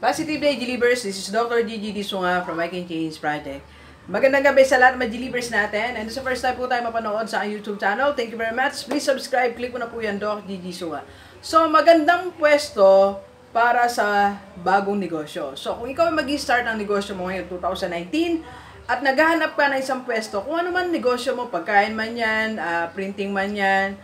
Positive Day, G-Libers. This is Dr. Gigi Disunga from I Can Change Project. Magandang gabi sa lahat ng mga G-Libers natin. And sa first time po tayo mapanood sa YouTube channel, thank you very much. Please subscribe, click mo na po yan, Dr. Gigi Disunga. So, magandang pwesto para sa bagong negosyo. So, kung ikaw ay mag-start ng negosyo mo ngayon 2019 at naghahanap ka ng isang pwesto, kung ano man negosyo mo, pagkain man yan, printing man yan,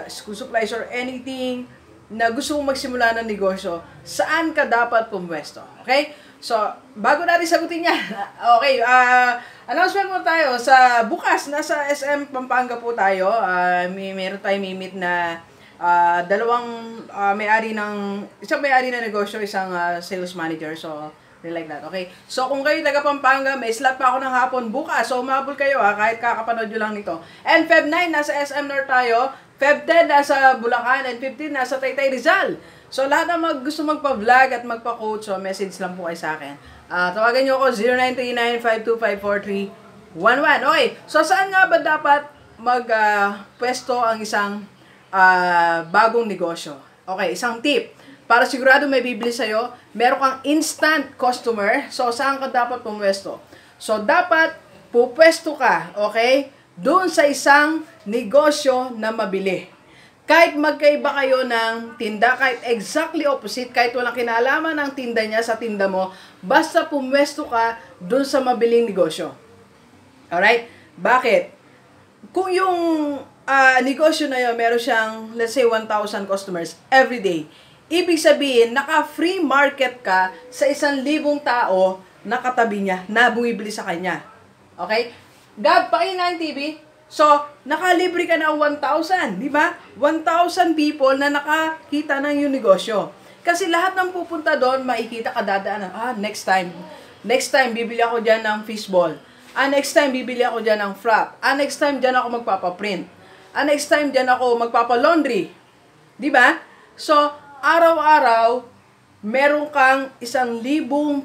school supplies or anything, na gusto mong magsimula ng negosyo, saan ka dapat pumwesto? Okay? So, bago natin sagutin yan, okay, announcement mo tayo sa bukas, nasa SM Pampanga po tayo. Meron tayong meet na dalawang isang may-ari ng negosyo, isang sales manager. So, like that, okay? So, kung kayo taga Pampanga, may slot pa ako ng hapon bukas. So, umabol kayo kahit kakapanood nyo lang nito. And Feb 9, nasa SM North tayo. Feb 10, nasa Bulacan. And 15, nasa Taytay Rizal. So, lahat na gusto magpa-vlog at magpa-coach, so message lang po kayo sa akin. Tawagan nyo ako, 0939-525-4311. Okay, so saan nga ba dapat pwesto ang isang bagong negosyo? Okay, isang tip. Para sigurado may bibili sa'yo, meron kang instant customer. So, saan ka dapat pumwesto? So, dapat pupwesto ka, okay, doon sa isang negosyo na mabili. Kahit magkaiba kayo ng tinda, kahit exactly opposite, kahit walang kinalaman ng tinda niya sa tinda mo, basta pumwesto ka doon sa mabiling negosyo. Alright? Bakit? Kung yung negosyo na yun, meron siyang, let's say, 1,000 customers every day, ibig sabihin, naka-free market ka sa 1,000 tao na katabi niya, na bumibili sa kanya. Okay? Gab, pakinggan ng TV. So, nakalibre ka na 1,000, di ba? 1,000 people na nakakita ng yung negosyo. Kasi lahat ng pupunta doon, makikita ka dadaan. Next time bibili ako dyan ng fishball. Next time bibili ako dyan ng frap. Next time dyan ako magpapaprint. Next time dyan ako magpapalaundry. Di ba? So, araw-araw, meron kang 1,000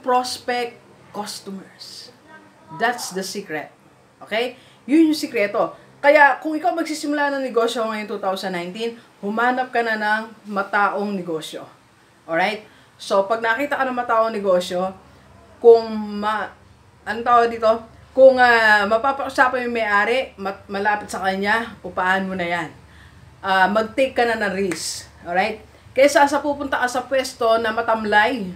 prospect customers. That's the secret. Okay? Yun yung sikreto. Kaya, kung ikaw magsisimula ng negosyo ngayon 2019, humanap ka na ng mataong negosyo. Alright? So, pag nakita ka ng mataong negosyo, kung mapapausapan yung may-ari, malapit sa kanya, upahan mo na yan. Mag-take ka na ng risk. Alright? Kaysa sa pupunta ka sa pwesto na matamlay.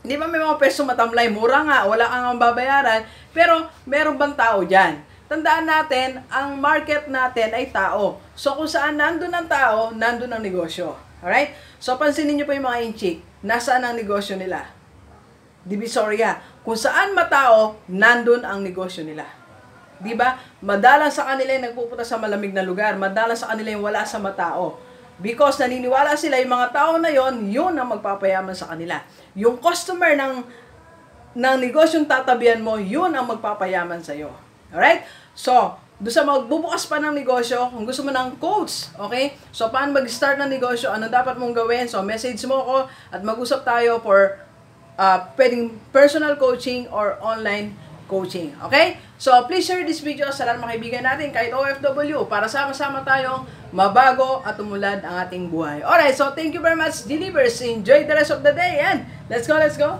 Hindi ba may mga pwesto matamlay? Mura nga, wala kang babayaran, pero meron bang tao dyan? Tandaan natin, ang market natin ay tao. So, kung saan nandun ang tao, nandun ang negosyo. Alright? So, pansinin nyo po yung mga inchik. Nasaan ang negosyo nila? Divisoria. Kung saan matao, nandun ang negosyo nila. Diba? Madalang sa kanila yung nagpupunta sa malamig na lugar. Madalang sa kanila yung wala sa matao. Because naniniwala sila yung mga tao na yon, yun ang magpapayaman sa kanila. Yung customer ng negosyong tatabihan mo, yun ang magpapayaman sa'yo. Alright? So, doon sa magbubukas pa ng negosyo, kung gusto mo ng coach, okay? So, paano mag-start ng negosyo? Ano dapat mong gawin? So, message mo ako at mag-usap tayo for pwedeng personal coaching or online coaching. Okay? So, please share this video sa lahat ng mga kaibigan natin kahit OFW para sama-sama tayong mabago at umulad ang ating buhay. Alright, so thank you very much, G-Libers. Enjoy the rest of the day and let's go, let's go!